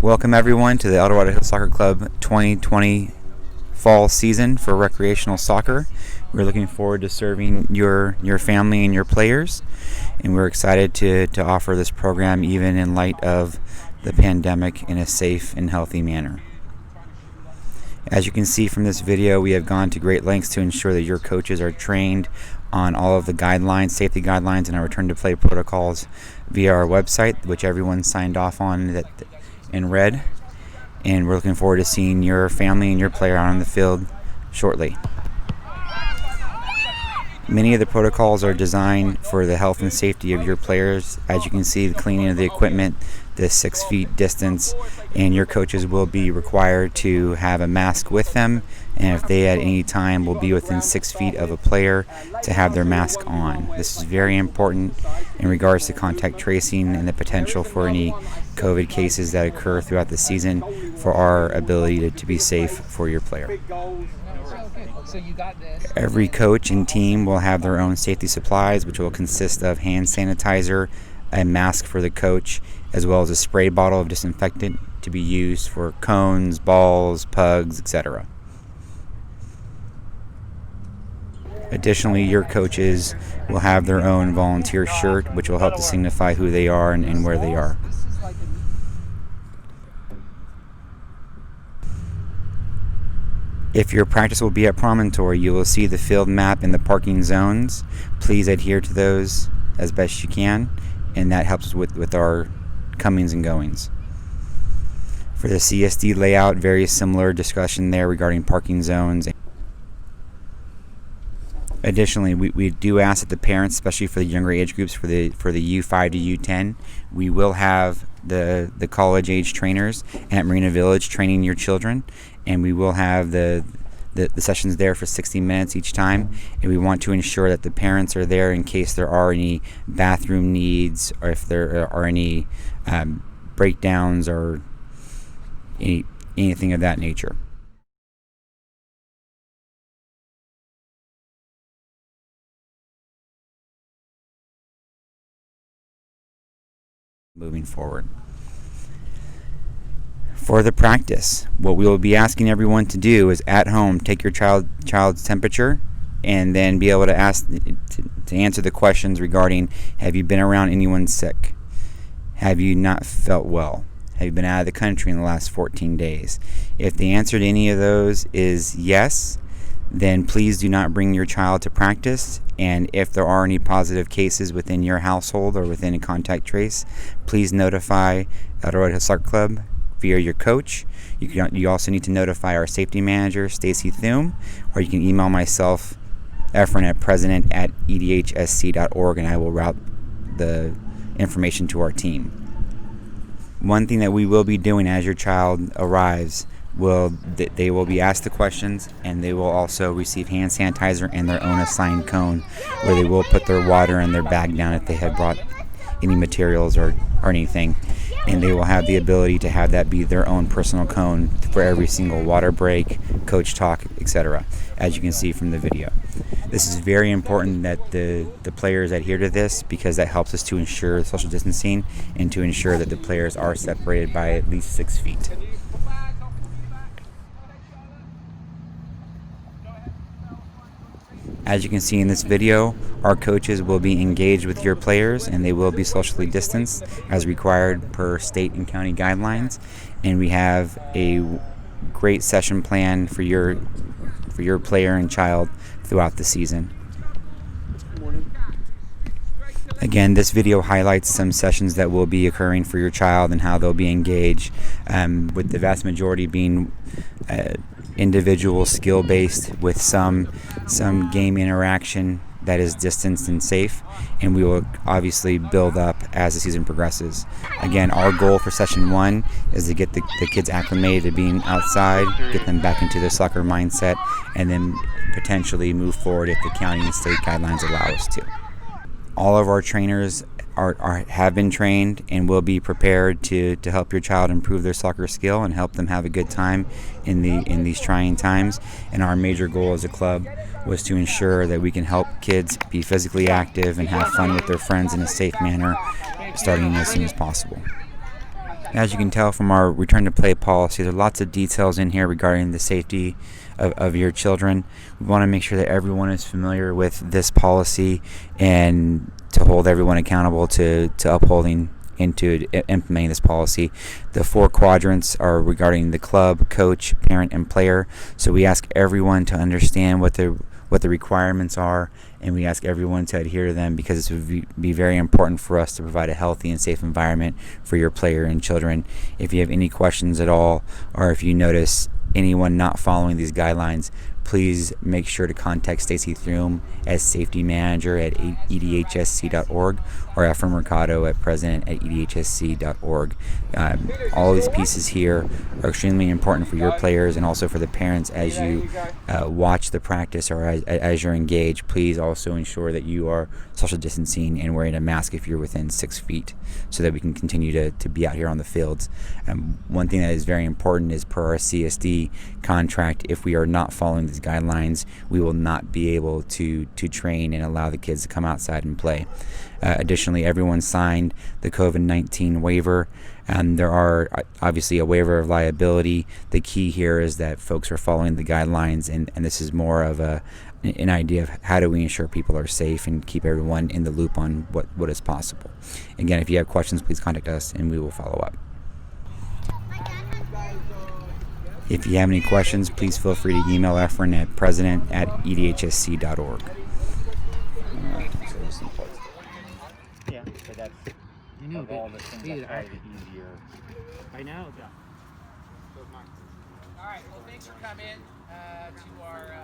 Welcome everyone to the Dorado Hill Soccer Club 2020 fall season for recreational soccer. We're looking forward to serving your family and your players, and we're excited to offer this program even in light of the pandemic in a safe and healthy manner. As you can see from this video, we have gone to great lengths to ensure that your coaches are trained on all of the guidelines, safety guidelines, and our return to play protocols via our website, which everyone signed off on in red. And we're looking forward to seeing your family and your player out on the field shortly. Many of the protocols are designed for the health and safety of your players. As you can see, the cleaning of the equipment, the 6 feet distance, and your coaches will be required to have a mask with them, and if they at any time will be within 6 feet of a player, to have their mask on. This is very important in regards to contact tracing and the potential for any COVID cases that occur throughout the season, for our ability to be safe for your player. Every coach and team will have their own safety supplies, which will consist of hand sanitizer, a mask for the coach, as well as a spray bottle of disinfectant to be used for cones, balls, pugs, etc. Additionally, your coaches will have their own volunteer shirt, which will help to signify who they are and where they are. If your practice will be at Promontory, you will see the field map and the parking zones. Please adhere to those as best you can, and that helps with our comings and goings. For the CSD layout, very similar discussion there regarding parking zones. Additionally, we do ask that the parents, especially for the younger age groups, for the U5 to U10, we will have the college age trainers at Marina Village training your children, and we will have the sessions there for 60 minutes each time, and we want to ensure that the parents are there in case there are any bathroom needs, or if there are any breakdowns or anything of that nature. Moving forward. For the practice, what we will be asking everyone to do is at home take your child's temperature, and then be able to answer the questions regarding: have you been around anyone sick? Have you not felt well? Have you been out of the country in the last 14 days? If the answer to any of those is yes, then please do not bring your child to practice. And if there are any positive cases within your household or within a contact trace, please notify Dorado Hill Soccer Club via your coach. You also need to notify our safety manager, Stacy Thum, or you can email myself, Efren, at president@edhsc.org, and I will route the information to our team. One thing that we will be doing as your child arrives, they will be asked the questions, and they will also receive hand sanitizer and their own assigned cone, where they will put their water and their bag down if they have brought any materials or anything, and they will have the ability to have that be their own personal cone for every single water break, coach talk, etc., as you can see from the video. This is very important that the players adhere to this, because that helps us to ensure social distancing and to ensure that the players are separated by at least 6 feet. As you can see in this video, our coaches will be engaged with your players, and they will be socially distanced as required per state and county guidelines. And we have a great session plan for your player and child throughout the season. Again, this video highlights some sessions that will be occurring for your child and how they'll be engaged, with the vast majority being individual skill-based, with some game interaction that is distanced and safe, and we will obviously build up as the season progresses. Again, our goal for session 1 is to get the kids acclimated to being outside, get them back into their soccer mindset, and then potentially move forward if the county and state guidelines allow us to. All of our trainers have been trained and will be prepared to help your child improve their soccer skill and help them have a good time in these trying times. And our major goal as a club was to ensure that we can help kids be physically active and have fun with their friends in a safe manner, starting as soon as possible. As you can tell from our return to play policy, there are lots of details in here regarding the safety of your children. We want to make sure that everyone is familiar with this policy and to hold everyone accountable to upholding and to implementing this policy. The 4 quadrants are regarding the club, coach, parent, and player. So we ask everyone to understand what the requirements are, and we ask everyone to adhere to them, because it would be very important for us to provide a healthy and safe environment for your player and children. If you have any questions at all, or if you notice anyone not following these guidelines, please make sure to contact Stacy Thrum as safety manager at edhsc.org, or Efren Mercado at president at edhsc.org. All of these pieces here are extremely important for your players and also for the parents as you watch the practice or as you're engaged. Please also ensure that you are social distancing and wearing a mask if you're within 6 feet, so that we can continue to be out here on the fields. One thing that is very important is, per our CSD contract, if we are not following these guidelines, we will not be able to train and allow the kids to come outside and play. Additionally, everyone signed the COVID-19 waiver, and there are obviously a waiver of liability. The key here is that folks are following the guidelines, and this is more of an idea of how do we ensure people are safe and keep everyone in the loop on what is possible. Again, if you have questions, please contact us and we will follow up. If you have any questions, please feel free to email Efren at president@edhsc.org. Yeah, but that's of all the things, that's probably the easier. I know. All right, well, thanks for coming to our